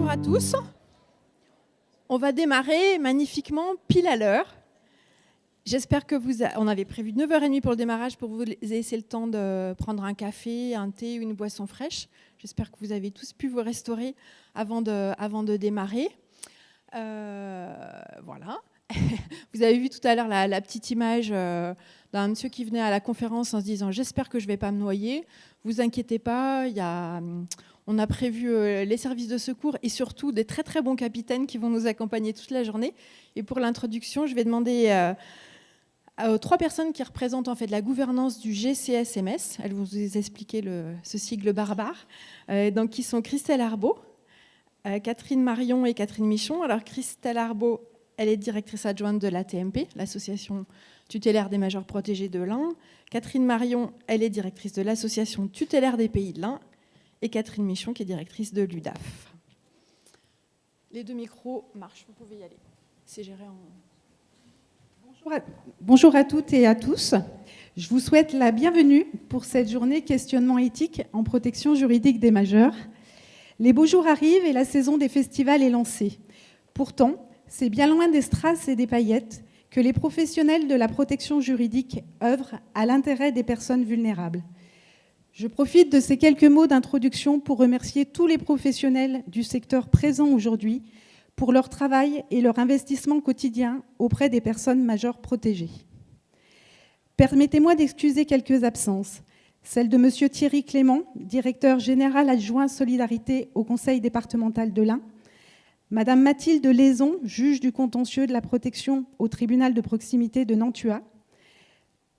Bonjour à tous. On va démarrer magnifiquement pile à l'heure. J'espère que on avait prévu 9h30 pour le démarrage pour vous laisser le temps de prendre un café, un thé ou une boisson fraîche. J'espère que vous avez tous pu vous restaurer avant de démarrer. Voilà. Vous avez vu tout à l'heure la petite image d'un monsieur qui venait à la conférence en se disant « J'espère que je ne vais pas me noyer ». Vous inquiétez pas, on a prévu les services de secours et surtout des très très bons capitaines qui vont nous accompagner toute la journée. Et pour l'introduction, je vais demander aux 3 personnes qui représentent en fait la gouvernance du GCSMS. Elles vont vous expliquer ce sigle barbare. Donc, qui sont Christelle Arbeau, Catherine Marion et Catherine Michon. Alors, Christelle Arbeau, elle est directrice adjointe de l'ATMP, l'association tutélaire des majeurs protégés de l'Ain. Catherine Marion, elle est directrice de l'association tutélaire des pays de l'Ain. Et Catherine Michon, qui est directrice de l'UDAF. Les 2 micros marchent, vous pouvez y aller. C'est géré en... Bonjour à toutes et à tous. Je vous souhaite la bienvenue pour cette journée questionnement éthique en protection juridique des majeurs. Les beaux jours arrivent et la saison des festivals est lancée. Pourtant, c'est bien loin des strass et des paillettes que les professionnels de la protection juridique œuvrent à l'intérêt des personnes vulnérables. Je profite de ces quelques mots d'introduction pour remercier tous les professionnels du secteur présents aujourd'hui pour leur travail et leur investissement quotidien auprès des personnes majeures protégées. Permettez-moi d'excuser quelques absences. Celle de M. Thierry Clément, directeur général adjoint Solidarité au Conseil départemental de l'Ain, Madame Mathilde Lézon, juge du contentieux de la protection au tribunal de proximité de Nantua,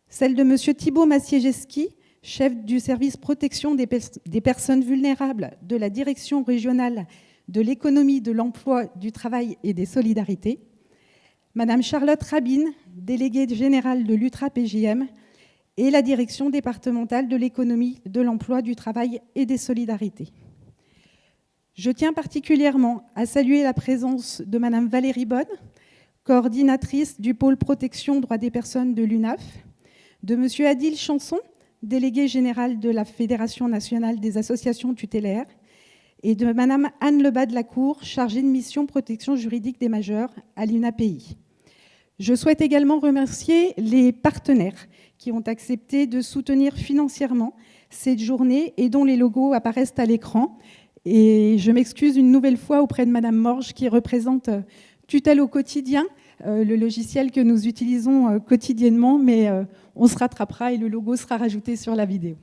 celle de M. Thibault Massiegeski, chef du service protection des personnes vulnérables de la direction régionale de l'économie, de l'emploi, du travail et des solidarités, Madame Charlotte Rabine, déléguée générale de l'UTRA-PJM, et la direction départementale de l'économie, de l'emploi, du travail et des solidarités. Je tiens particulièrement à saluer la présence de Madame Valérie Bonne, coordinatrice du pôle protection droits des personnes de l'UNAF, de Monsieur Adil Chanson, délégué général de la Fédération nationale des associations tutélaires, et de Madame Anne Lebas de la Cour, chargée de mission protection juridique des majeurs à l'UNAPI. Je souhaite également remercier les partenaires qui ont accepté de soutenir financièrement cette journée et dont les logos apparaissent à l'écran. Et je m'excuse une nouvelle fois auprès de Madame Morge qui représente Tutelle au quotidien, le logiciel que nous utilisons quotidiennement, mais on se rattrapera et le logo sera rajouté sur la vidéo.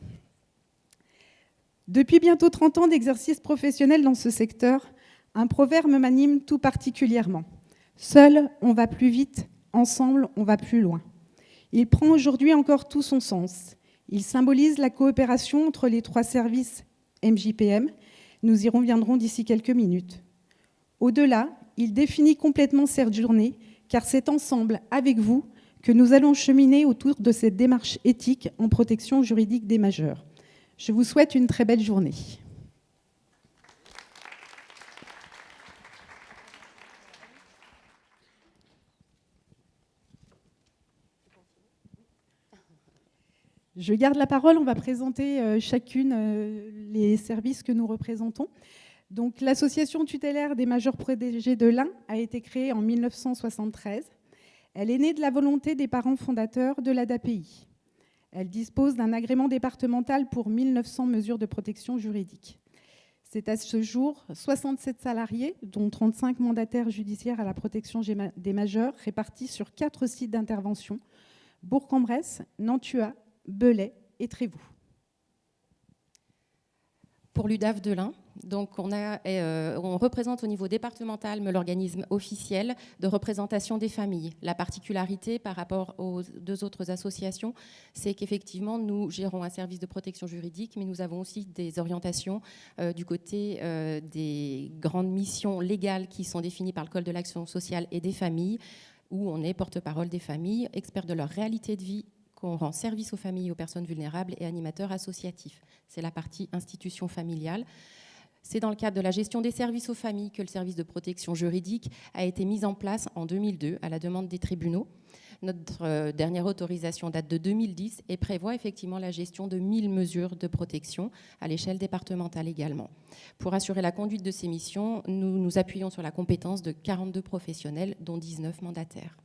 Depuis bientôt 30 ans d'exercice professionnel dans ce secteur, un proverbe m'anime tout particulièrement. Seul, on va plus vite, ensemble, on va plus loin. Il prend aujourd'hui encore tout son sens. Il symbolise la coopération entre les 3 services MJPM. Nous y reviendrons d'ici quelques minutes. Au-delà, il définit complètement cette journée, car c'est ensemble, avec vous, que nous allons cheminer autour de cette démarche éthique en protection juridique des majeurs. Je vous souhaite une très belle journée. Je garde la parole, on va présenter chacune les services que nous représentons. Donc, l'association tutélaire des majeurs protégés de l'Ain a été créée en 1973. Elle est née de la volonté des parents fondateurs de l'ADAPI. Elle dispose d'un agrément départemental pour 1900 mesures de protection juridique. C'est à ce jour 67 salariés, dont 35 mandataires judiciaires à la protection des majeurs, répartis sur 4 sites d'intervention, Bourg-en-Bresse, Nantua, Belay et Trévoux. Pour l'UDAF de l'Ain, donc on représente au niveau départemental l'organisme officiel de représentation des familles. La particularité par rapport aux 2 autres associations, c'est qu'effectivement nous gérons un service de protection juridique, mais nous avons aussi des orientations du côté des grandes missions légales qui sont définies par le Code de l'action sociale et des familles, où on est porte-parole des familles, expert de leur réalité de vie, qu'on rend service aux familles et aux personnes vulnérables et animateur associatif. C'est la partie institution familiale. C'est dans le cadre de la gestion des services aux familles que le service de protection juridique a été mis en place en 2002 à la demande des tribunaux. Notre dernière autorisation date de 2010 et prévoit effectivement la gestion de 1000 mesures de protection à l'échelle départementale également. Pour assurer la conduite de ces missions, nous nous appuyons sur la compétence de 42 professionnels, dont 19 mandataires.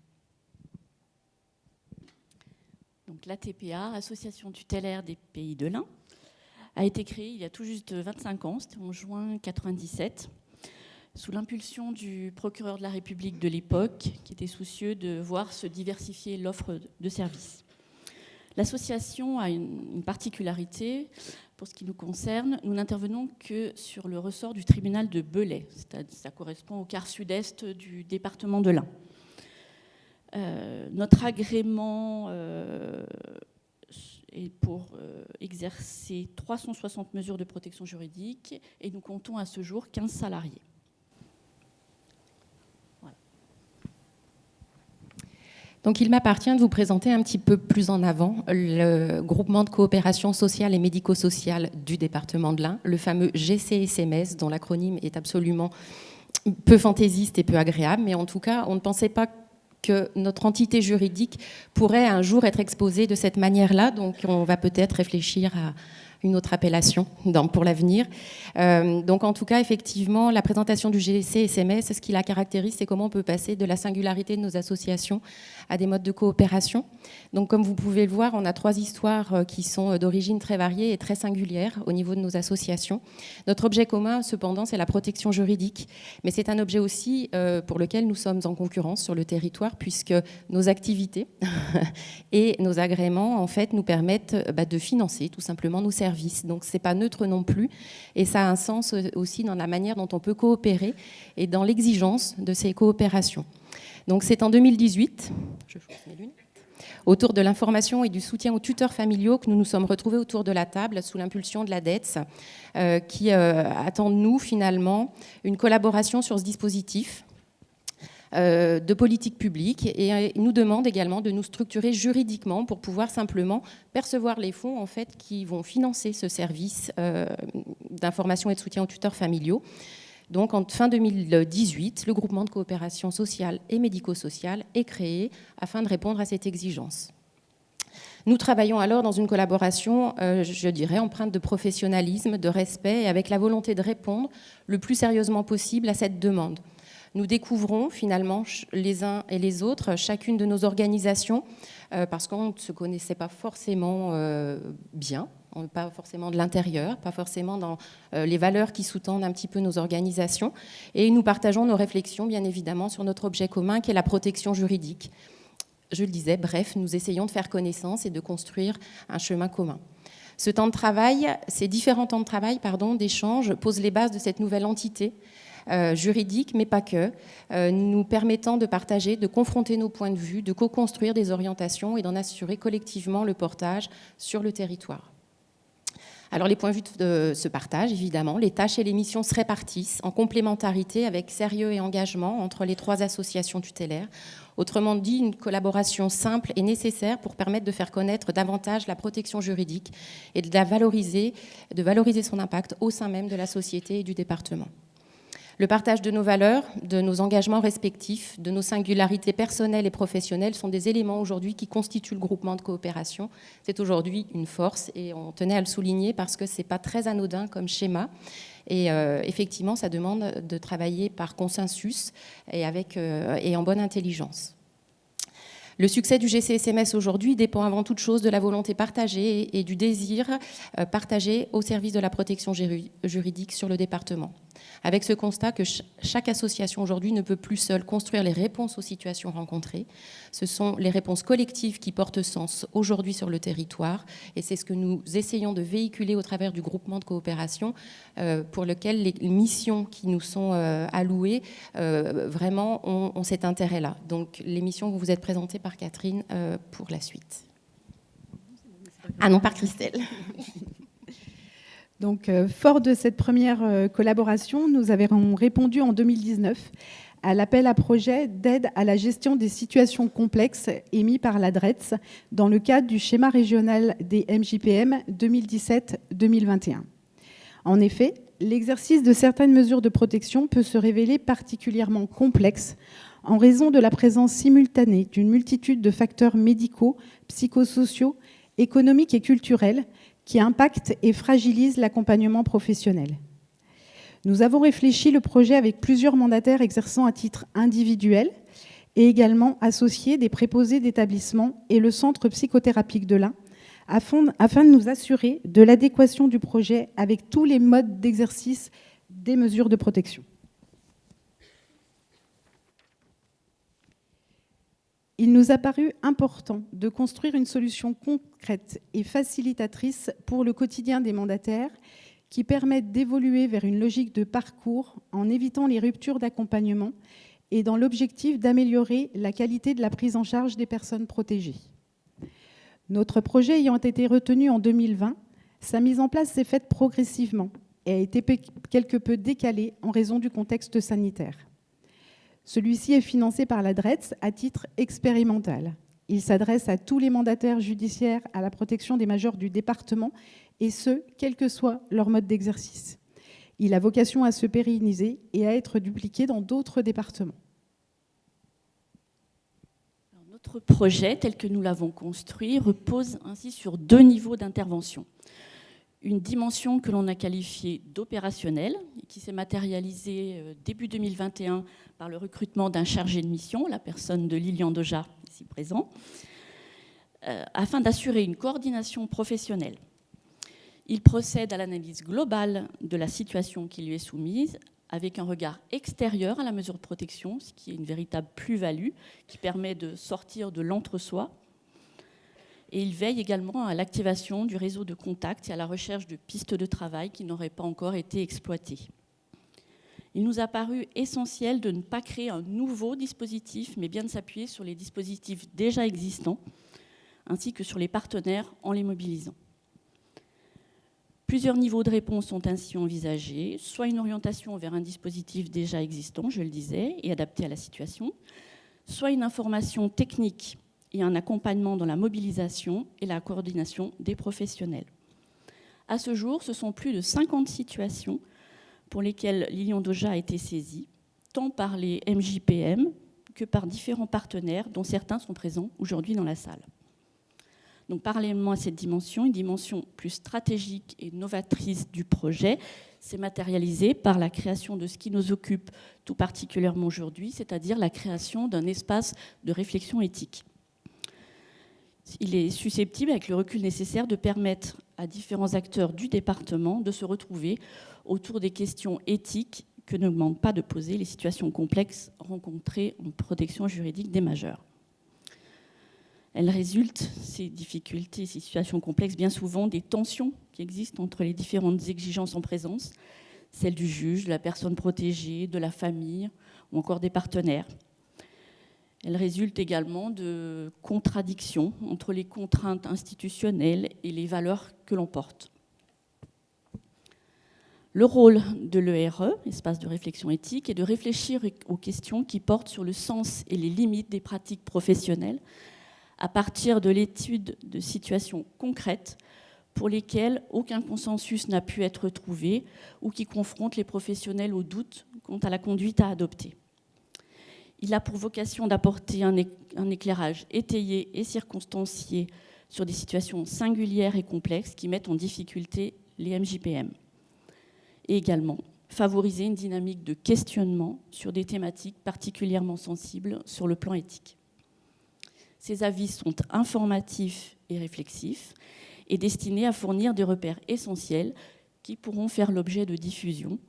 Donc l'ATPA, Association tutélaire des Pays de l'Ain, a été créée il y a tout juste 25 ans, c'était en juin 1997. Sous l'impulsion du procureur de la République de l'époque, qui était soucieux de voir se diversifier l'offre de services. L'association a une particularité, pour ce qui nous concerne, nous n'intervenons que sur le ressort du tribunal de Belay, ça correspond au quart sud-est du département de l'Ain. Notre agrément est pour exercer 360 mesures de protection juridique et nous comptons à ce jour 15 salariés. Donc il m'appartient de vous présenter un petit peu plus en avant le groupement de coopération sociale et médico-sociale du département de l'Ain, le fameux GCSMS, dont l'acronyme est absolument peu fantaisiste et peu agréable, mais en tout cas, on ne pensait pas que notre entité juridique pourrait un jour être exposée de cette manière-là, donc on va peut-être réfléchir à une autre appellation pour l'avenir. Donc en tout cas, effectivement, la présentation du GCSMS, ce qui la caractérise, c'est comment on peut passer de la singularité de nos associations à des modes de coopération. Donc comme vous pouvez le voir, on a 3 histoires qui sont d'origine très variée et très singulière au niveau de nos associations. Notre objet commun, cependant, c'est la protection juridique, mais c'est un objet aussi pour lequel nous sommes en concurrence sur le territoire, puisque nos activités et nos agréments, en fait, nous permettent de financer tout simplement nos services. Donc ce n'est pas neutre non plus, et ça a un sens aussi dans la manière dont on peut coopérer et dans l'exigence de ces coopérations. Donc c'est en 2018, je fous mes lunettes, autour de l'information et du soutien aux tuteurs familiaux que nous nous sommes retrouvés autour de la table sous l'impulsion de l'ADETS, qui attend de nous finalement une collaboration sur ce dispositif de politique publique, et nous demande également de nous structurer juridiquement pour pouvoir simplement percevoir les fonds en fait, qui vont financer ce service d'information et de soutien aux tuteurs familiaux. Donc en fin 2018, le groupement de coopération sociale et médico-sociale est créé afin de répondre à cette exigence. Nous travaillons alors dans une collaboration, je dirais, empreinte de professionnalisme, de respect, et avec la volonté de répondre le plus sérieusement possible à cette demande. Nous découvrons finalement les uns et les autres, chacune de nos organisations, parce qu'on ne se connaissait pas forcément bien, pas forcément de l'intérieur, pas forcément dans les valeurs qui sous-tendent un petit peu nos organisations. Et nous partageons nos réflexions, bien évidemment, sur notre objet commun, qui est la protection juridique. Je le disais, bref, nous essayons de faire connaissance et de construire un chemin commun. Ce temps de travail, ces différents temps de travail, d'échange, posent les bases de cette nouvelle entité juridique, mais pas que, nous permettant de partager, de confronter nos points de vue, de co-construire des orientations et d'en assurer collectivement le portage sur le territoire. Alors les points de vue de ce partage, évidemment, les tâches et les missions se répartissent en complémentarité avec sérieux et engagement entre les 3 associations tutélaires. Autrement dit, une collaboration simple et nécessaire pour permettre de faire connaître davantage la protection juridique et de valoriser son impact au sein même de la société et du département. Le partage de nos valeurs, de nos engagements respectifs, de nos singularités personnelles et professionnelles sont des éléments aujourd'hui qui constituent le groupement de coopération. C'est aujourd'hui une force et on tenait à le souligner parce que ce n'est pas très anodin comme schéma. Et effectivement, ça demande de travailler par consensus et en bonne intelligence. Le succès du GCSMS aujourd'hui dépend avant toute chose de la volonté partagée et du désir partagé au service de la protection juridique sur le département. Avec ce constat que chaque association aujourd'hui ne peut plus seule construire les réponses aux situations rencontrées. Ce sont les réponses collectives qui portent sens aujourd'hui sur le territoire, et c'est ce que nous essayons de véhiculer au travers du groupement de coopération pour lequel les missions qui nous sont allouées vraiment ont cet intérêt-là. Donc les missions vous êtes présentées par Catherine pour la suite. Ah non, par Christelle. Donc, fort de cette première collaboration, nous avons répondu en 2019 à l'appel à projet d'aide à la gestion des situations complexes émis par la DRETS dans le cadre du schéma régional des MJPM 2017-2021. En effet, l'exercice de certaines mesures de protection peut se révéler particulièrement complexe en raison de la présence simultanée d'une multitude de facteurs médicaux, psychosociaux, économiques et culturels qui impactent et fragilisent l'accompagnement professionnel. Nous avons réfléchi le projet avec plusieurs mandataires exerçant à titre individuel et également associés des préposés d'établissement et le centre psychothérapique de l'Ain, afin de nous assurer de l'adéquation du projet avec tous les modes d'exercice des mesures de protection. Il nous a paru important de construire une solution concrète et facilitatrice pour le quotidien des mandataires qui permette d'évoluer vers une logique de parcours en évitant les ruptures d'accompagnement et dans l'objectif d'améliorer la qualité de la prise en charge des personnes protégées. Notre projet ayant été retenu en 2020, sa mise en place s'est faite progressivement et a été quelque peu décalée en raison du contexte sanitaire. Celui-ci est financé par la DRETS à titre expérimental. Il s'adresse à tous les mandataires judiciaires à la protection des majeurs du département, et ce, quel que soit leur mode d'exercice. Il a vocation à se pérenniser et à être dupliqué dans d'autres départements. Notre projet, tel que nous l'avons construit, repose ainsi sur 2 niveaux d'intervention. Une dimension que l'on a qualifiée d'opérationnelle, qui s'est matérialisée début 2021 par le recrutement d'un chargé de mission, la personne de Lilian Doja, ici présent, afin d'assurer une coordination professionnelle. Il procède à l'analyse globale de la situation qui lui est soumise, avec un regard extérieur à la mesure de protection, ce qui est une véritable plus-value, qui permet de sortir de l'entre-soi. Et il veille également à l'activation du réseau de contacts et à la recherche de pistes de travail qui n'auraient pas encore été exploitées. Il nous a paru essentiel de ne pas créer un nouveau dispositif, mais bien de s'appuyer sur les dispositifs déjà existants, ainsi que sur les partenaires en les mobilisant. Plusieurs niveaux de réponse sont ainsi envisagés, soit une orientation vers un dispositif déjà existant, je le disais, et adapté à la situation, soit une information technique et un accompagnement dans la mobilisation et la coordination des professionnels. À ce jour, ce sont plus de 50 situations pour lesquelles Lilian Doja a été saisie, tant par les MJPM que par différents partenaires, dont certains sont présents aujourd'hui dans la salle. Donc, parallèlement à cette dimension, une dimension plus stratégique et novatrice du projet s'est matérialisée par la création de ce qui nous occupe tout particulièrement aujourd'hui, c'est-à-dire la création d'un espace de réflexion éthique. Il est susceptible, avec le recul nécessaire, de permettre à différents acteurs du département de se retrouver autour des questions éthiques que ne demandent pas de poser les situations complexes rencontrées en protection juridique des majeurs. Elles résultent, ces difficultés, ces situations complexes, bien souvent des tensions qui existent entre les différentes exigences en présence, celles du juge, de la personne protégée, de la famille ou encore des partenaires. Elles résultent également de contradictions entre les contraintes institutionnelles et les valeurs que l'on porte. Le rôle de l'ERE, espace de réflexion éthique, est de réfléchir aux questions qui portent sur le sens et les limites des pratiques professionnelles à partir de l'étude de situations concrètes pour lesquelles aucun consensus n'a pu être trouvé ou qui confrontent les professionnels au doute quant à la conduite à adopter. Il a pour vocation d'apporter un éclairage étayé et circonstancié sur des situations singulières et complexes qui mettent en difficulté les MJPM. Et également favoriser une dynamique de questionnement sur des thématiques particulièrement sensibles sur le plan éthique. Ces avis sont informatifs et réflexifs et destinés à fournir des repères essentiels qui pourront faire l'objet de diffusion,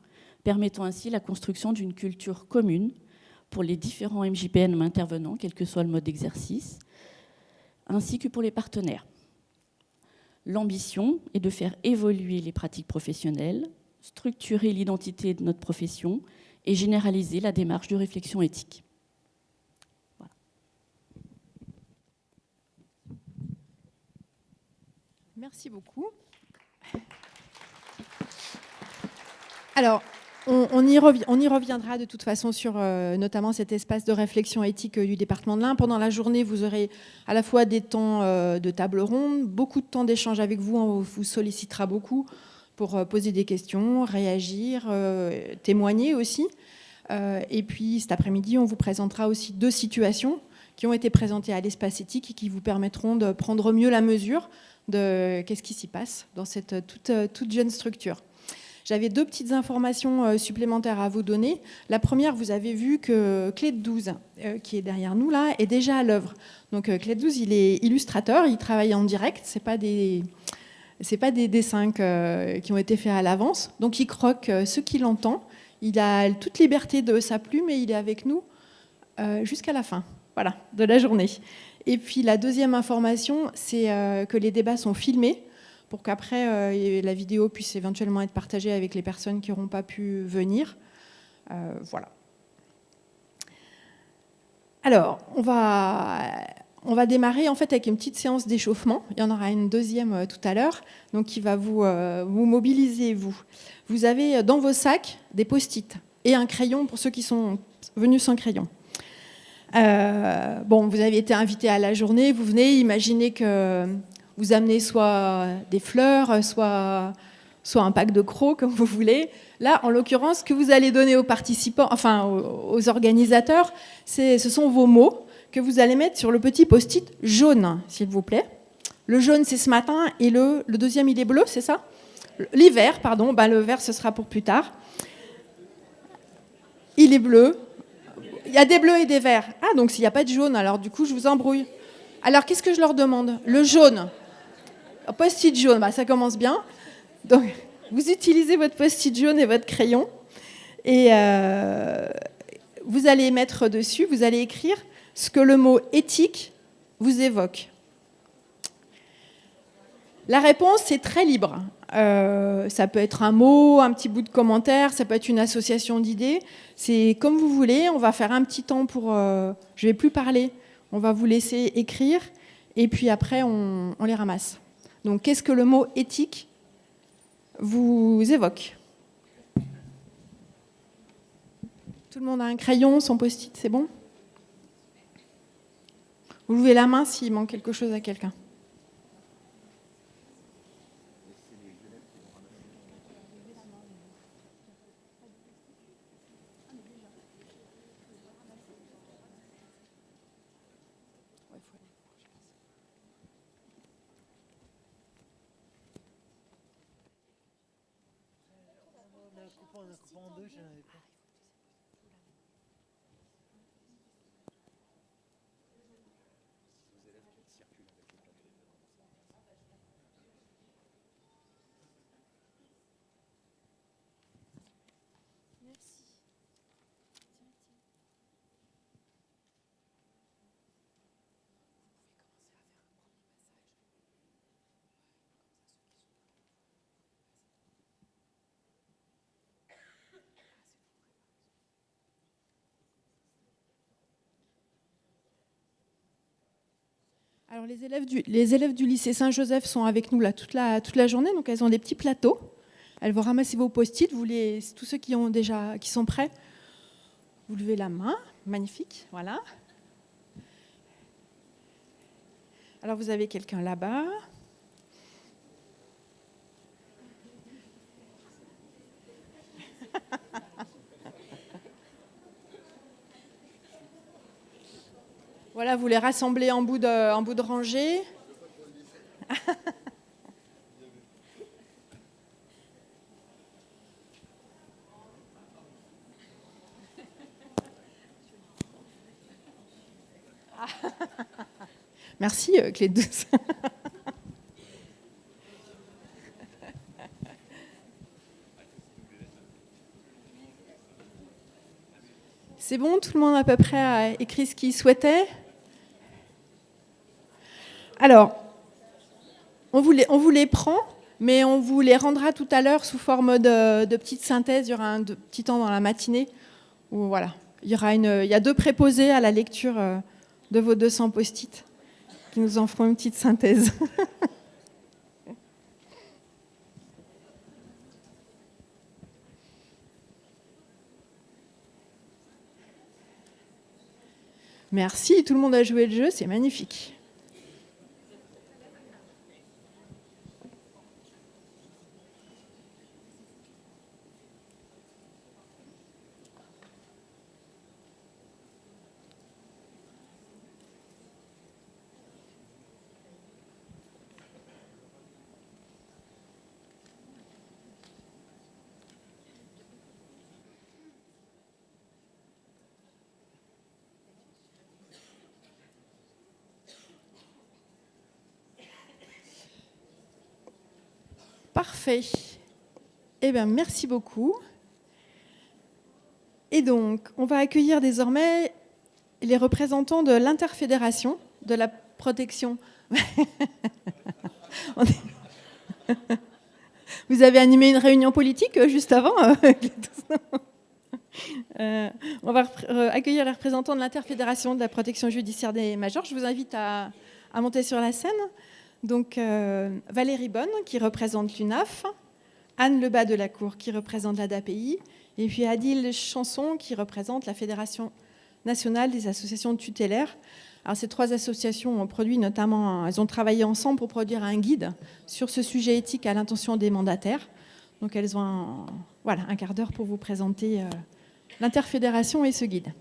permettant ainsi la construction d'une culture commune pour les différents MJPM intervenants, quel que soit le mode d'exercice, ainsi que pour les partenaires. L'ambition est de faire évoluer les pratiques professionnelles, structurer l'identité de notre profession et généraliser la démarche de réflexion éthique. Voilà. Merci beaucoup. Alors, on y reviendra de toute façon sur notamment cet espace de réflexion éthique du département de l'Ain. Pendant la journée, vous aurez à la fois des temps de table ronde, beaucoup de temps d'échange avec vous, on vous sollicitera beaucoup, pour poser des questions, réagir, témoigner aussi. Et puis cet après-midi, on vous présentera aussi 2 situations qui ont été présentées à l'espace éthique et qui vous permettront de prendre mieux la mesure de qu'est-ce qui s'y passe dans cette toute jeune structure. J'avais 2 petites informations supplémentaires à vous donner. La première, vous avez vu que Clé de 12, qui est derrière nous là, est déjà à l'œuvre. Donc Clé de 12, il est illustrateur, il travaille en direct, c'est pas des dessins qui ont été faits à l'avance. Donc il croque ce qu'il entend. Il a toute liberté de sa plume et il est avec nous jusqu'à la fin, voilà, de la journée. Et puis la deuxième information, c'est que les débats sont filmés pour qu'après la vidéo puisse éventuellement être partagée avec les personnes qui n'auront pas pu venir. Voilà. Alors, on va démarrer en fait avec une petite séance d'échauffement. Il y en aura une deuxième tout à l'heure, donc qui va vous mobiliser, vous. Vous avez dans vos sacs des post-it et un crayon pour ceux qui sont venus sans crayon. Bon, vous avez été invité à la journée, vous venez, imaginez que vous amenez soit des fleurs, soit un pack de crocs, comme vous voulez. Là, en l'occurrence, ce que vous allez donner aux participants, enfin aux organisateurs, ce sont vos mots que vous allez mettre sur le petit post-it jaune, s'il vous plaît. Le jaune, c'est ce matin, et le deuxième, il est bleu, c'est ça ? L'hiver, pardon, le vert, ce sera pour plus tard. Il est bleu. Il y a des bleus et des verts. Ah, donc s'il n'y a pas de jaune, alors du coup, je vous embrouille. Alors, qu'est-ce que je leur demande ? Le jaune. Post-it jaune, ça commence bien. Donc, vous utilisez votre post-it jaune et votre crayon. Et vous allez mettre dessus, vous allez écrire ce que le mot éthique vous évoque. La réponse est très libre. Ça peut être un mot, un petit bout de commentaire, ça peut être une association d'idées. C'est comme vous voulez. On va faire un petit temps pour... je ne vais plus parler. On va vous laisser écrire. Et puis après, on les ramasse. Donc, qu'est-ce que le mot éthique vous évoque ? Tout le monde a un crayon, son post-it, c'est bon ? Vous levez la main s'il manque quelque chose à quelqu'un. Alors les élèves du lycée Saint-Joseph sont avec nous là toute la journée, donc elles ont des petits plateaux. Elles vont ramasser vos post-it. Tous ceux qui sont prêts, vous levez la main, magnifique, voilà. Alors vous avez quelqu'un là-bas. Voilà, vous les rassemblez en bout de rangée. Merci, Clé de 12. C'est bon, tout le monde à peu près a écrit ce qu'il souhaitait. Alors, on vous les prend, mais on vous les rendra tout à l'heure sous forme de petites synthèses. Il y aura un petit temps dans la matinée où voilà, il y a 2 préposés à la lecture de vos 200 post-it qui nous en feront une petite synthèse. Merci, tout le monde a joué le jeu, c'est magnifique. Parfait. Eh bien, merci beaucoup. Et donc, on va accueillir désormais les représentants de l'interfédération de la protection. Vous avez animé une réunion politique juste avant. On va accueillir les représentants de l'interfédération de la protection judiciaire des majeurs. Je vous invite à monter sur la scène. Donc, Valérie Bonne, qui représente l'UNAF, Anne Lebas de la Cour, qui représente l'ADAPI, et puis Adil Chanson, qui représente la Fédération nationale des associations tutélaires. Alors, ces trois associations ont produit notamment, elles ont travaillé ensemble pour produire un guide sur ce sujet éthique à l'intention des mandataires. Donc, elles ont un quart d'heure pour vous présenter l'interfédération et ce guide.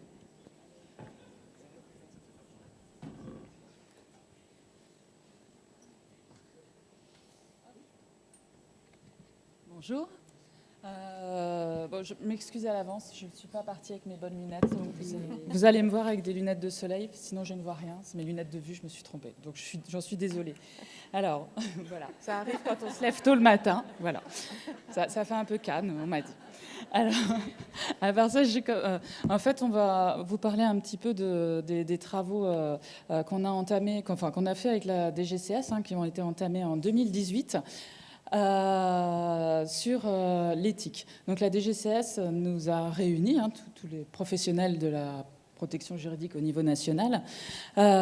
Bonjour. Je m'excuse à l'avance, je ne suis pas partie avec mes bonnes lunettes. Donc vous allez me voir avec des lunettes de soleil, sinon je ne vois rien. C'est mes lunettes de vue, je me suis trompée. Donc j'en suis désolée. Alors, voilà, ça arrive quand on se lève tôt le matin. Voilà, ça fait un peu canne, on m'a dit. Alors, à part ça, en fait, on va vous parler un petit peu des travaux qu'on a entamés, qu'on a fait avec la DGCS, qui ont été entamés en 2018. Sur l'éthique. Donc la DGCS nous a réunis, tous les professionnels de la protection juridique au niveau national,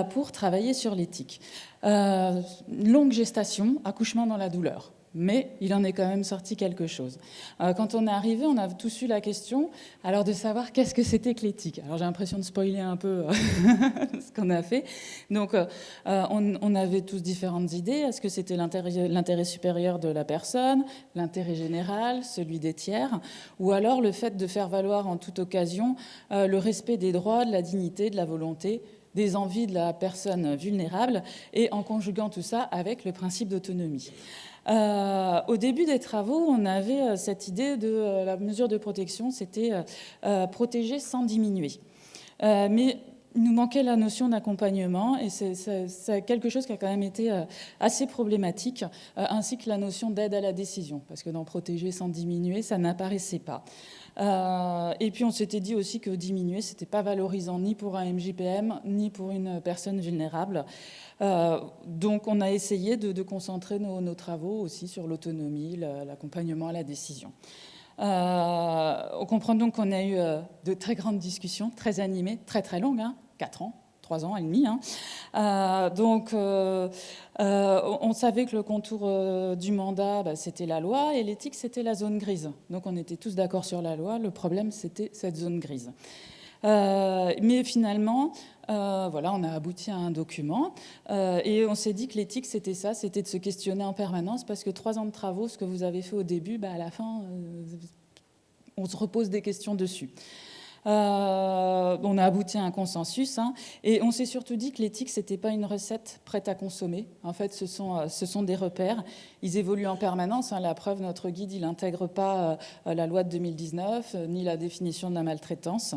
pour travailler sur l'éthique. Longue gestation, accouchement dans la douleur. Mais il en est quand même sorti quelque chose. Quand on est arrivé, on a tous eu la question alors de savoir qu'est-ce que c'était que l'éthique. Alors j'ai l'impression de spoiler un peu ce qu'on a fait. Donc on avait tous différentes idées. Est-ce que c'était l'intérêt supérieur de la personne, l'intérêt général, celui des tiers, ou alors le fait de faire valoir en toute occasion le respect des droits, de la dignité, de la volonté, des envies de la personne vulnérable, et en conjuguant tout ça avec le principe d'autonomie. Au début des travaux, on avait cette idée de la mesure de protection, c'était protéger sans diminuer. Mais il nous manquait la notion d'accompagnement, et c'est quelque chose qui a quand même été assez problématique, ainsi que la notion d'aide à la décision, parce que dans protéger sans diminuer, ça n'apparaissait pas. Et puis on s'était dit aussi que diminuer, c'était pas valorisant ni pour un MJPM, ni pour une personne vulnérable. Donc on a essayé de concentrer nos travaux aussi sur l'autonomie, l'accompagnement à la décision. On comprend donc qu'on a eu de très grandes discussions, très animées, très très longues, 4 ans. 3 ans et demi. Donc, on savait que le contour du mandat, c'était la loi, et l'éthique, c'était la zone grise. Donc, on était tous d'accord sur la loi. Le problème, c'était cette zone grise. Mais finalement, on a abouti à un document et on s'est dit que l'éthique, c'était ça, c'était de se questionner en permanence, parce que 3 ans de travaux, ce que vous avez fait au début, à la fin, on se repose des questions dessus. On a abouti à un consensus, et on s'est surtout dit que l'éthique, c'était pas une recette prête à consommer. En fait, ce sont des repères. Ils évoluent en permanence. La preuve, notre guide, il n'intègre pas la loi de 2019, ni la définition de la maltraitance.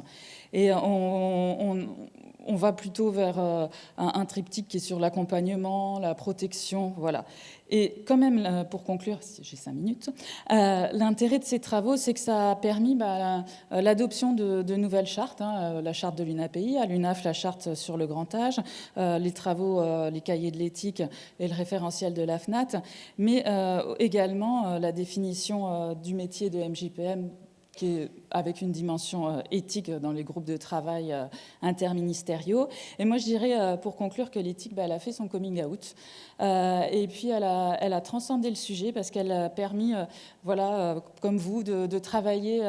Et on va plutôt vers un triptyque qui est sur l'accompagnement, la protection, voilà. Et quand même, pour conclure, j'ai 5 minutes, l'intérêt de ces travaux, c'est que ça a permis l'adoption de nouvelles chartes, la charte de l'UNAPI, à l'UNAF, la charte sur le grand âge, les travaux, les cahiers de l'éthique et le référentiel de la FNAT, mais également la définition du métier de MJPM, qui est avec une dimension éthique dans les groupes de travail interministériaux. Et moi, je dirais, pour conclure, que l'éthique, elle a fait son coming out. Et puis, elle a transcendé le sujet, parce qu'elle a permis, comme vous, de travailler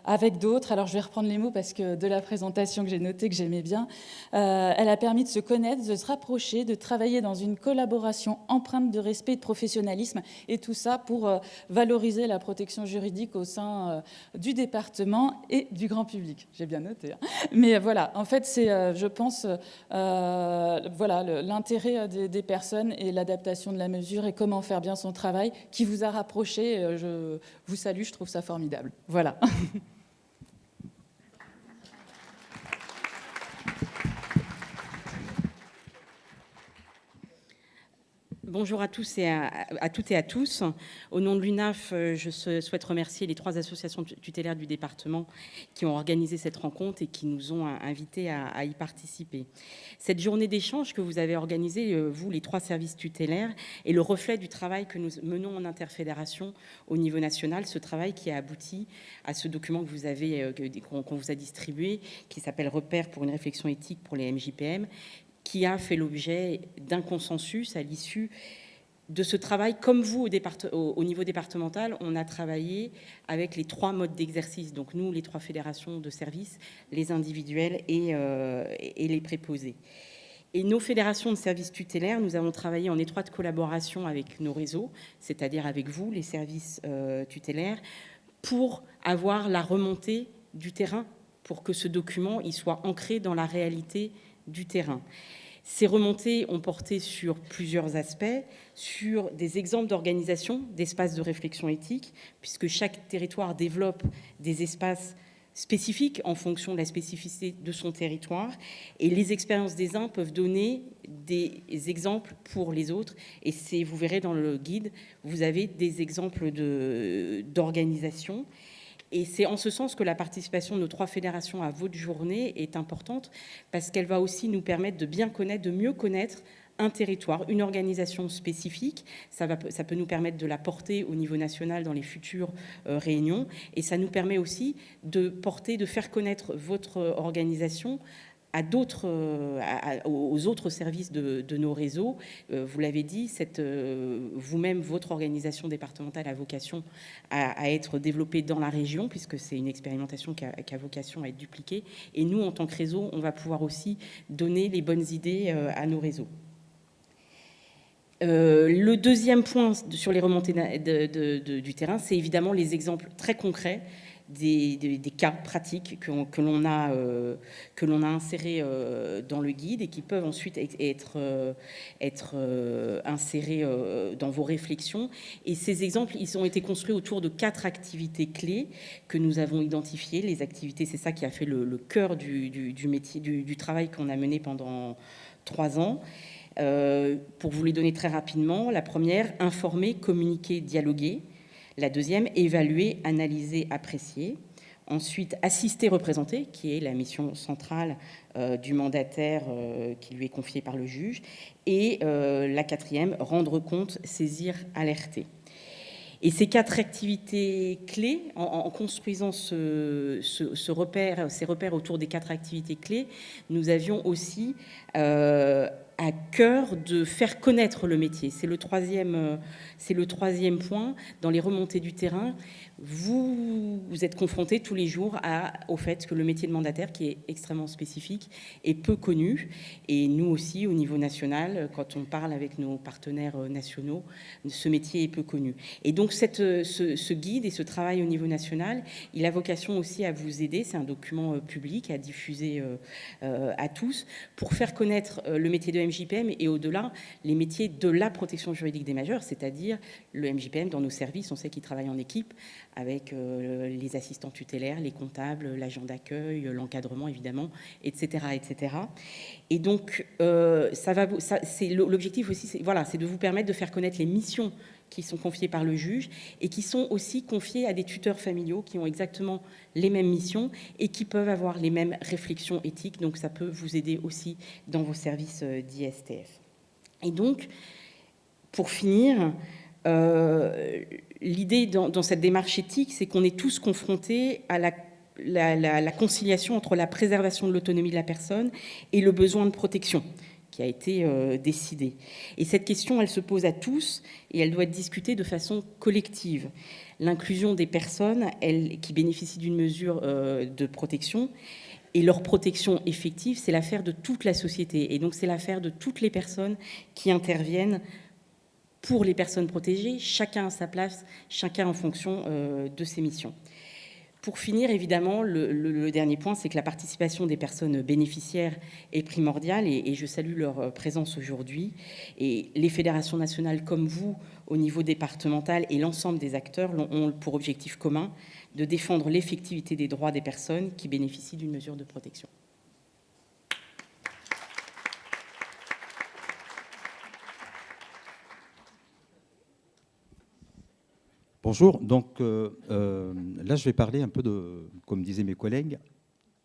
avec d'autres. Alors, je vais reprendre les mots, parce que de la présentation que j'ai notée, que j'aimais bien, elle a permis de se connaître, de se rapprocher, de travailler dans une collaboration empreinte de respect et de professionnalisme, et tout ça pour valoriser la protection juridique au sein du département et du grand public. J'ai bien noté. Mais voilà, en fait, c'est, je pense, l'intérêt des personnes et l'adaptation de la mesure et comment faire bien son travail qui vous a rapproché. Je vous salue, je trouve ça formidable. Voilà. Bonjour à tous et à toutes et à tous. Au nom de l'UNAF, je souhaite remercier les 3 associations tutélaires du département qui ont organisé cette rencontre et qui nous ont invités à y participer. Cette journée d'échange que vous avez organisée, vous, les 3 services tutélaires, est le reflet du travail que nous menons en interfédération au niveau national, ce travail qui a abouti à ce document que vous avez, qu'on vous a distribué, qui s'appelle « Repères pour une réflexion éthique pour les MJPM », qui a fait l'objet d'un consensus à l'issue de ce travail. Comme vous, au niveau départemental, on a travaillé avec les 3 modes d'exercice. Donc nous, les 3 fédérations de services, les individuels et les préposés. Et nos fédérations de services tutélaires, nous avons travaillé en étroite collaboration avec nos réseaux, c'est-à-dire avec vous, les services tutélaires, pour avoir la remontée du terrain, pour que ce document il soit ancré dans la réalité du terrain. Ces remontées ont porté sur plusieurs aspects, sur des exemples d'organisation, d'espaces de réflexion éthique, puisque chaque territoire développe des espaces spécifiques en fonction de la spécificité de son territoire, et les expériences des uns peuvent donner des exemples pour les autres, et vous verrez dans le guide, vous avez des exemples d'organisation. Et c'est en ce sens que la participation de nos 3 fédérations à votre journée est importante, parce qu'elle va aussi nous permettre de bien connaître, de mieux connaître un territoire, une organisation spécifique. Ça peut nous permettre de la porter au niveau national dans les futures réunions, et ça nous permet aussi de faire connaître votre organisation aux autres services de nos réseaux. Vous l'avez dit, vous-même, votre organisation départementale a vocation à être développée dans la région, puisque c'est une expérimentation qui a vocation à être dupliquée. Et nous, en tant que réseau, on va pouvoir aussi donner les bonnes idées à nos réseaux. Le deuxième point sur les remontées du terrain, c'est évidemment les exemples très concrets des cas pratiques que l'on a insérés dans le guide et qui peuvent ensuite être insérés dans vos réflexions. Et ces exemples, ils ont été construits autour de 4 activités clés que nous avons identifiées. Les activités, c'est ça qui a fait le cœur du métier, du travail qu'on a mené pendant 3 ans. Pour vous les donner très rapidement, la première, informer, communiquer, dialoguer. La deuxième, évaluer, analyser, apprécier. Ensuite, assister, représenter, qui est la mission centrale du mandataire qui lui est confiée par le juge. Et la quatrième, rendre compte, saisir, alerter. Et ces 4 activités clés, en construisant ces repères autour des 4 activités clés, nous avions aussi à cœur de faire connaître le métier. C'est le troisième point. Dans les remontées du terrain, vous êtes confrontés tous les jours au fait que le métier de mandataire, qui est extrêmement spécifique, est peu connu. Et nous aussi, au niveau national, quand on parle avec nos partenaires nationaux, ce métier est peu connu. Et donc, ce guide et ce travail au niveau national, il a vocation aussi à vous aider. C'est un document public à diffuser à tous pour faire connaître le métier de MJPM et au-delà, les métiers de la protection juridique des majeurs, c'est-à-dire le MJPM dans nos services, on sait qu'il travaille en équipe avec les assistants tutélaires, les comptables, l'agent d'accueil, l'encadrement évidemment, etc. etc. Et donc, l'objectif aussi, c'est de vous permettre de faire connaître les missions qui sont confiées par le juge et qui sont aussi confiées à des tuteurs familiaux qui ont exactement les mêmes missions et qui peuvent avoir les mêmes réflexions éthiques. Donc, ça peut vous aider aussi dans vos services d'ISTF. Et donc, pour finir, l'idée dans cette démarche éthique, c'est qu'on est tous confrontés à la conciliation entre la préservation de l'autonomie de la personne et le besoin de protection qui a été décidé. Et cette question, elle se pose à tous et elle doit être discutée de façon collective. L'inclusion des personnes qui bénéficient d'une mesure de protection et leur protection effective, c'est l'affaire de toute la société. Et donc, c'est l'affaire de toutes les personnes qui interviennent pour les personnes protégées, chacun à sa place, chacun en fonction de ses missions. Pour finir, évidemment, le dernier point, c'est que la participation des personnes bénéficiaires est primordiale et je salue leur présence aujourd'hui. Et les fédérations nationales comme vous, au niveau départemental et l'ensemble des acteurs ont pour objectif commun de défendre l'effectivité des droits des personnes qui bénéficient d'une mesure de protection. Bonjour, donc là je vais parler un peu de, comme disaient mes collègues,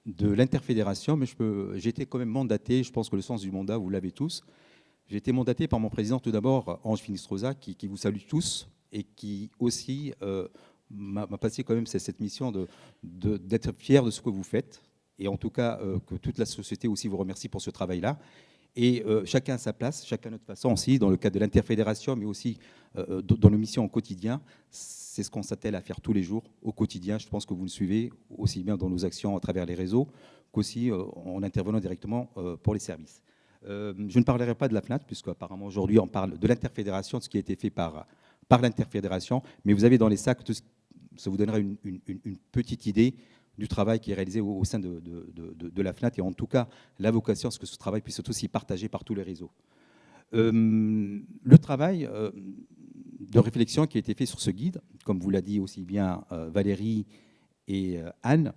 de l'interfédération, mais j'ai été quand même mandaté, je pense que le sens du mandat, vous l'avez tous. J'ai été mandaté par mon président tout d'abord, Ange Finistrosa, qui vous salue tous, et qui aussi m'a passé quand même cette mission d'être fier de ce que vous faites, et en tout cas que toute la société aussi vous remercie pour ce travail-là. Et chacun à sa place, chacun à notre façon aussi, dans le cadre de l'interfédération, mais aussi dans nos missions au quotidien. C'est ce qu'on s'attelle à faire tous les jours, au quotidien. Je pense que vous le suivez aussi bien dans nos actions à travers les réseaux qu'aussi en intervenant directement pour les services. Je ne parlerai pas de la FNAT, puisque apparemment aujourd'hui on parle de l'interfédération, de ce qui a été fait par l'interfédération, mais vous avez dans les sacs, ça vous donnera une petite idée du travail qui est réalisé au sein de la FNAT, et en tout cas la vocation, c'est que ce travail puisse être aussi partagé par tous les réseaux. Le travail de réflexion qui a été fait sur ce guide, comme vous l'a dit aussi bien Valérie et Anne,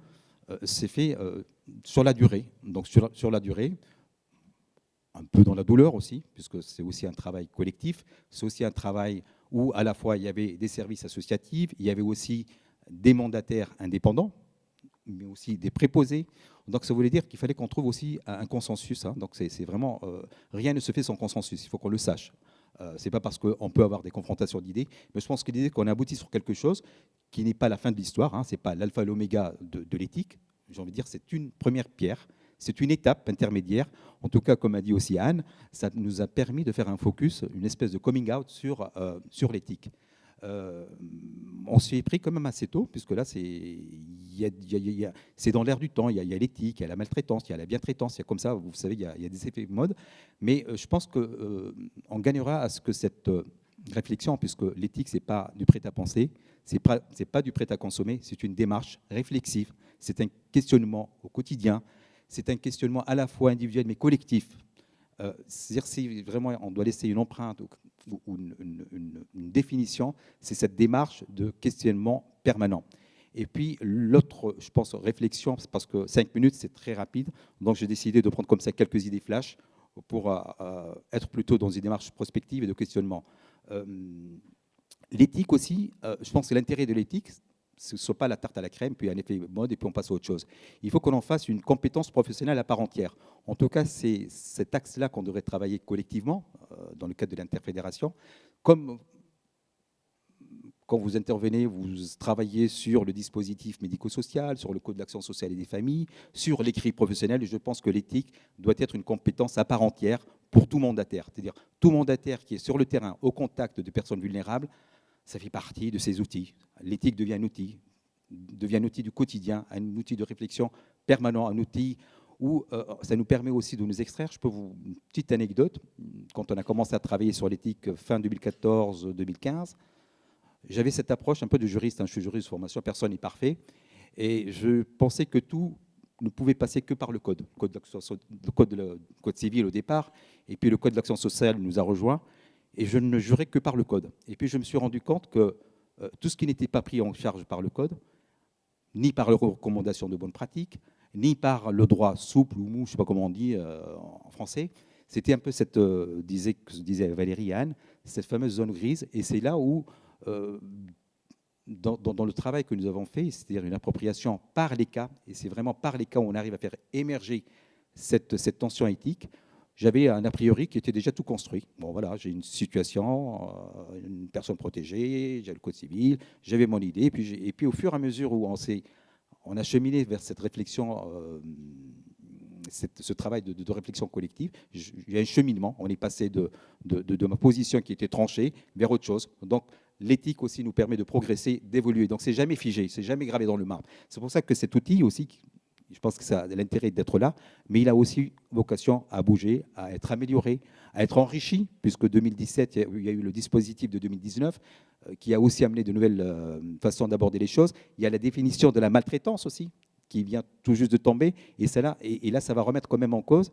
s'est fait sur la durée. Donc sur la durée, un peu dans la douleur aussi, puisque c'est aussi un travail collectif, c'est aussi un travail où à la fois il y avait des services associatifs, il y avait aussi des mandataires indépendants, mais aussi des préposés. Donc ça voulait dire qu'il fallait qu'on trouve aussi un consensus. Hein. Donc c'est vraiment, rien ne se fait sans consensus, il faut qu'on le sache. C'est pas parce qu'on peut avoir des confrontations d'idées, mais je pense que l'idée qu'on aboutit sur quelque chose qui n'est pas la fin de l'histoire, hein, c'est pas l'alpha et l'oméga de l'éthique, j'ai envie de dire c'est une première pierre, c'est une étape intermédiaire. En tout cas, comme a dit aussi Anne, ça nous a permis de faire un focus, une espèce de coming out sur l'éthique. On s'y est pris quand même assez tôt, puisque là, c'est dans l'air du temps. Il y a l'éthique, il y a la maltraitance, il y a la bientraitance, il y a comme ça, vous savez, il y a des effets mode. Mais je pense qu'on gagnera à ce que cette réflexion, puisque l'éthique, ce n'est pas du prêt-à-penser, ce n'est pas du prêt-à-consommer, c'est une démarche réflexive, c'est un questionnement au quotidien, c'est un questionnement à la fois individuel mais collectif. C'est-à-dire si vraiment on doit laisser une empreinte ou une définition, c'est cette démarche de questionnement permanent. Et puis l'autre, je pense, réflexion, parce que 5 minutes, c'est très rapide, donc j'ai décidé de prendre comme ça quelques idées flash pour être plutôt dans une démarche prospective et de questionnement. L'éthique aussi, je pense que l'intérêt de l'éthique, ce ne soit pas la tarte à la crème, puis un effet mode, et puis on passe à autre chose. Il faut qu'on en fasse une compétence professionnelle à part entière. En tout cas, c'est cet axe-là qu'on devrait travailler collectivement, dans le cadre de l'interfédération. Comme quand vous intervenez, vous travaillez sur le dispositif médico-social, sur le code de l'action sociale et des familles, sur l'écrit professionnel, et je pense que l'éthique doit être une compétence à part entière pour tout mandataire. C'est-à-dire tout mandataire qui est sur le terrain, au contact de personnes vulnérables, ça fait partie de ces outils. L'éthique devient un outil du quotidien, un outil de réflexion permanent, un outil où ça nous permet aussi de nous extraire. Je peux vous une petite anecdote. Quand on a commencé à travailler sur l'éthique fin 2014-2015, j'avais cette approche un peu de juriste. Hein, je suis juriste de formation, personne n'est parfait. Et je pensais que tout ne pouvait passer que par le code. Le code civil au départ, et puis le code de l'action sociale nous a rejoints. Et je ne jurais que par le code. Et puis je me suis rendu compte que tout ce qui n'était pas pris en charge par le code, ni par les recommandations de bonnes pratiques, ni par le droit souple ou mou, je ne sais pas comment on dit en français, c'était un peu cette, disait Valérie et Anne, cette fameuse zone grise. Et c'est là où, dans le travail que nous avons fait, c'est-à-dire une appropriation par les cas, et c'est vraiment par les cas où on arrive à faire émerger cette tension éthique, j'avais un a priori qui était déjà tout construit. Bon, voilà, j'ai une situation, une personne protégée, j'ai le code civil, j'avais mon idée. Et puis au fur et à mesure où on a cheminé vers cette réflexion, ce travail de réflexion collective, il y a un cheminement. On est passé de ma position qui était tranchée vers autre chose. Donc l'éthique aussi nous permet de progresser, d'évoluer. Donc c'est jamais figé, c'est jamais gravé dans le marbre. C'est pour ça que cet outil aussi, je pense que ça a l'intérêt d'être là, mais il a aussi vocation à bouger, à être amélioré, à être enrichi, puisque 2017, il y a eu le dispositif de 2019 qui a aussi amené de nouvelles façons d'aborder les choses. Il y a la définition de la maltraitance aussi, qui vient tout juste de tomber, et là, ça va remettre quand même en cause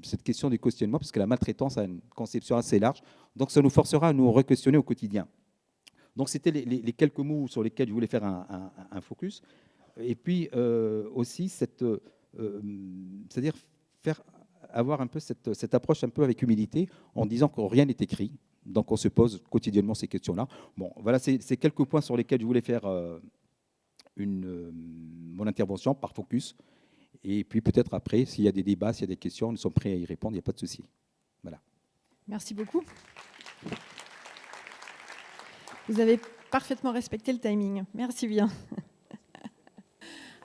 cette question du questionnement, puisque la maltraitance a une conception assez large. Donc ça nous forcera à nous re-questionner au quotidien. Donc c'était les quelques mots sur lesquels je voulais faire un focus. Et puis aussi, c'est-à-dire avoir un peu cette approche un peu avec humilité, en disant que rien n'est écrit. Donc on se pose quotidiennement ces questions-là. Bon, voilà, c'est quelques points sur lesquels je voulais faire mon intervention par focus. Et puis peut-être après, s'il y a des débats, s'il y a des questions, nous sommes prêts à y répondre, il n'y a pas de souci. Voilà. Merci beaucoup. Vous avez parfaitement respecté le timing. Merci bien.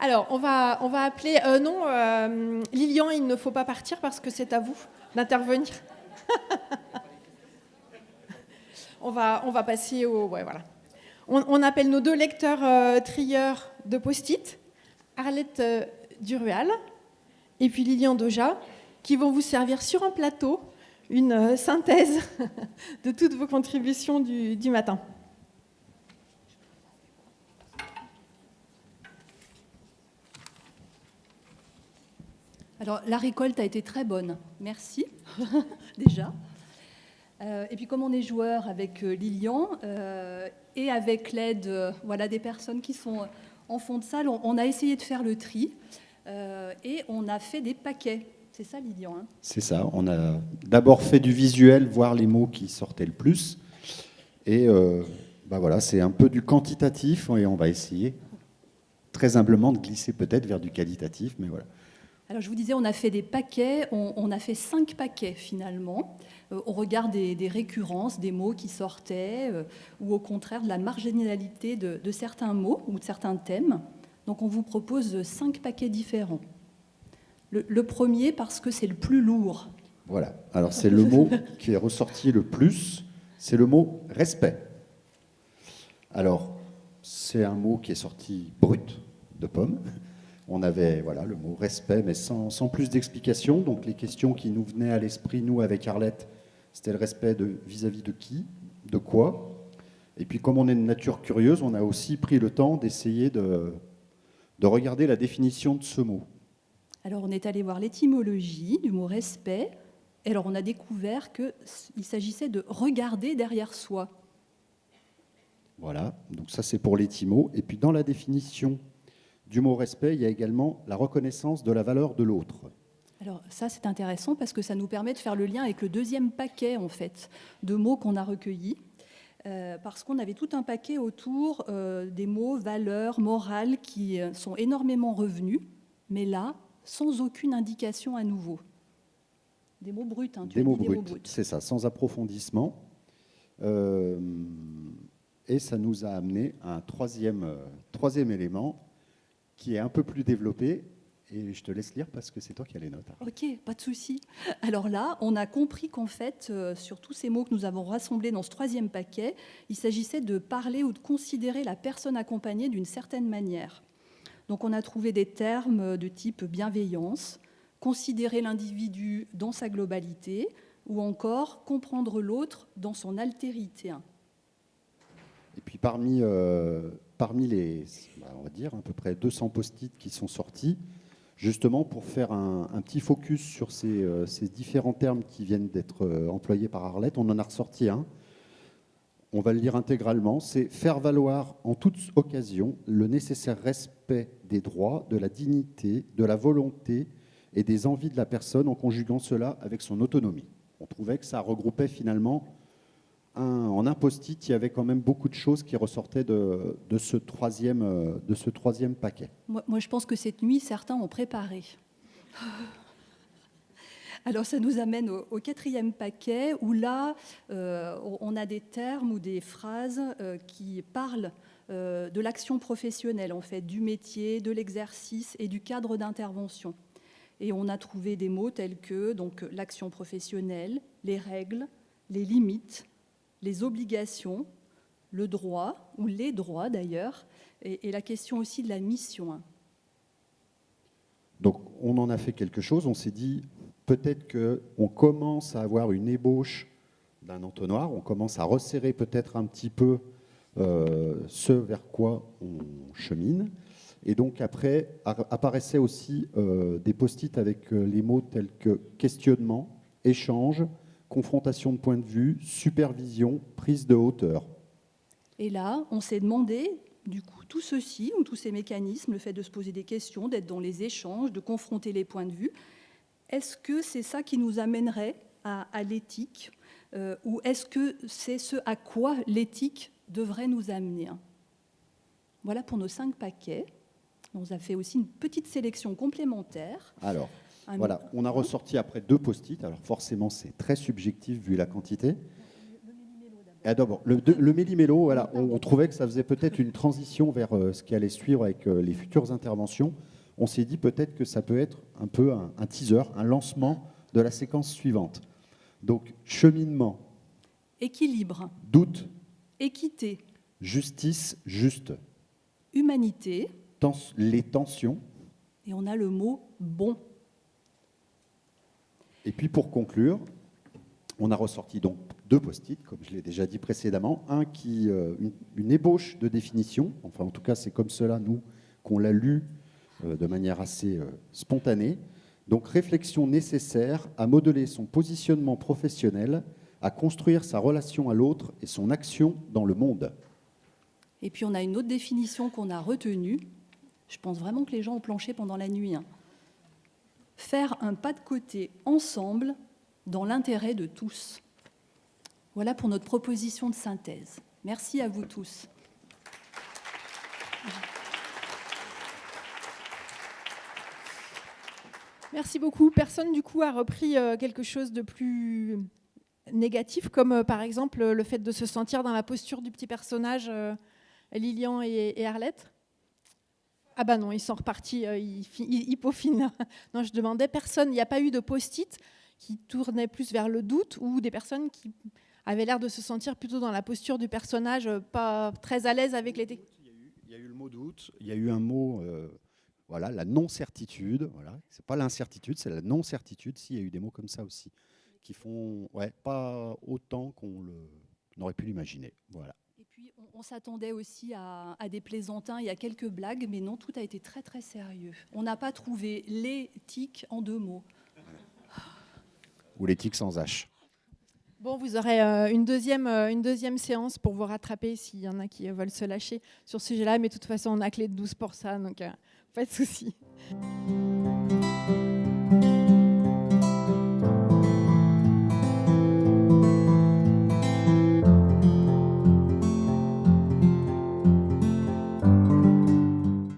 Alors, on va appeler... Lilian, il ne faut pas partir parce que c'est à vous d'intervenir. on va passer au... Ouais, voilà. On appelle nos 2 lecteurs trieurs de post-it, Arlette Durual et puis Lilian Doja, qui vont vous servir sur un plateau une synthèse de toutes vos contributions du matin. Alors, la récolte a été très bonne, merci, déjà. Et puis, comme on est joueur avec Lilian et avec l'aide des personnes qui sont en fond de salle, on a essayé de faire le tri et on a fait des paquets. C'est ça, Lilian, hein ? C'est ça. On a d'abord fait du visuel, voir les mots qui sortaient le plus. Et voilà, c'est un peu du quantitatif et on va essayer très humblement de glisser peut-être vers du qualitatif, mais voilà. Alors, je vous disais, on a fait des paquets, on a fait 5 paquets finalement, au regard des récurrences, des mots qui sortaient, ou au contraire de la marginalité de certains mots ou de certains thèmes. Donc, on vous propose 5 paquets différents. Le premier, parce que c'est le plus lourd. Voilà, alors c'est le mot qui est ressorti le plus, c'est le mot respect. Alors, c'est un mot qui est sorti brut de pomme. On avait le mot respect, mais sans plus d'explication. Donc les questions qui nous venaient à l'esprit, nous, avec Arlette, c'était le respect vis-à-vis de qui, de quoi. Et puis comme on est de nature curieuse, on a aussi pris le temps d'essayer de regarder la définition de ce mot. Alors on est allé voir l'étymologie du mot respect. Et alors on a découvert qu'il s'agissait de regarder derrière soi. Voilà, donc ça c'est pour l'étymo. Et puis dans la définition du mot respect, il y a également la reconnaissance de la valeur de l'autre. Alors ça, c'est intéressant parce que ça nous permet de faire le lien avec le deuxième paquet, en fait, de mots qu'on a recueillis. Parce qu'on avait tout un paquet autour des mots, valeurs, morales, qui sont énormément revenus, mais là, sans aucune indication à nouveau. Des mots bruts, hein, des mots bruts, c'est ça, sans approfondissement. Et ça nous a amené à un troisième élément, qui est un peu plus développé, et je te laisse lire parce que c'est toi qui as les notes. Ok, pas de souci. Alors là, on a compris qu'en fait, sur tous ces mots que nous avons rassemblés dans ce troisième paquet, il s'agissait de parler ou de considérer la personne accompagnée d'une certaine manière. Donc on a trouvé des termes de type bienveillance, considérer l'individu dans sa globalité, ou encore comprendre l'autre dans son altérité. Et puis parmi les, on va dire, à peu près 200 post-it qui sont sortis, justement pour faire un petit focus sur ces différents termes qui viennent d'être employés par Arlette, on en a ressorti un. On va le lire intégralement. C'est faire valoir en toute occasion le nécessaire respect des droits, de la dignité, de la volonté et des envies de la personne en conjuguant cela avec son autonomie. On trouvait que ça regroupait finalement en un post-it, il y avait quand même beaucoup de choses qui ressortaient de ce troisième paquet. Moi, je pense que cette nuit, certains ont préparé. Alors, ça nous amène au quatrième paquet, où là, on a des termes ou des phrases qui parlent de l'action professionnelle, en fait, du métier, de l'exercice et du cadre d'intervention. Et on a trouvé des mots tels que donc, l'action professionnelle, les règles, les limites, les obligations, le droit, ou les droits d'ailleurs, et la question aussi de la mission. Donc on en a fait quelque chose, on s'est dit peut-être qu'on commence à avoir une ébauche d'un entonnoir, on commence à resserrer peut-être un petit peu ce vers quoi on chemine. Et donc après apparaissaient aussi des post-it avec les mots tels que questionnement, échange, confrontation de point de vue, supervision, prise de hauteur. Et là, on s'est demandé, du coup, tout ceci, ou tous ces mécanismes, le fait de se poser des questions, d'être dans les échanges, de confronter les points de vue, est-ce que c'est ça qui nous amènerait à l'éthique, ou est-ce que c'est ce à quoi l'éthique devrait nous amener? Voilà pour nos 5 paquets. On a fait aussi une petite sélection complémentaire. Alors, voilà, on a ressorti après 2 post-it. Alors forcément, c'est très subjectif vu la quantité. Et d'abord, le méli-mélo, voilà, on trouvait que ça faisait peut-être une transition vers ce qui allait suivre avec les futures interventions. On s'est dit peut-être que ça peut être un peu un teaser, un lancement de la séquence suivante. Donc, cheminement, Équilibre, doute, équité, justice, juste, humanité, les tensions. et on a le mot bon. Et puis pour conclure, on a ressorti donc 2 post-it, comme je l'ai déjà dit précédemment. Un qui, une ébauche de définition, enfin en tout cas c'est comme cela, nous, qu'on l'a lu de manière assez spontanée. Donc réflexion nécessaire à modeler son positionnement professionnel, à construire sa relation à l'autre et son action dans le monde. Et puis on a une autre définition qu'on a retenue. Je pense vraiment que les gens ont planché pendant la nuit. Faire un pas de côté ensemble dans l'intérêt de tous. Voilà pour notre proposition de synthèse. Merci à vous tous. Merci beaucoup. Personne, du coup, a repris quelque chose de plus négatif, comme par exemple le fait de se sentir dans la posture du petit personnage Lilian et Arlette? Ah bah non, ils sont repartis, ils peaufinent. Non, je demandais, personne, il n'y a pas eu de post-it qui tournait plus vers le doute ou des personnes qui avaient l'air de se sentir plutôt dans la posture du personnage, pas très à l'aise avec les... Il y a eu le mot doute, il y a eu un mot, voilà, la non-certitude. Voilà. Ce n'est pas l'incertitude, c'est la non-certitude. S'il y a eu des mots comme ça aussi, qui font pas autant qu'on n'aurait pu l'imaginer. Voilà. Et puis, on s'attendait aussi à des plaisantins et à quelques blagues, mais non, tout a été très, très sérieux. On n'a pas trouvé l'éthique en 2 mots. Ou l'éthique sans H. Bon, vous aurez une deuxième séance pour vous rattraper s'il y en a qui veulent se lâcher sur ce sujet-là, mais de toute façon, on a clé de 12 pour ça, donc pas de souci.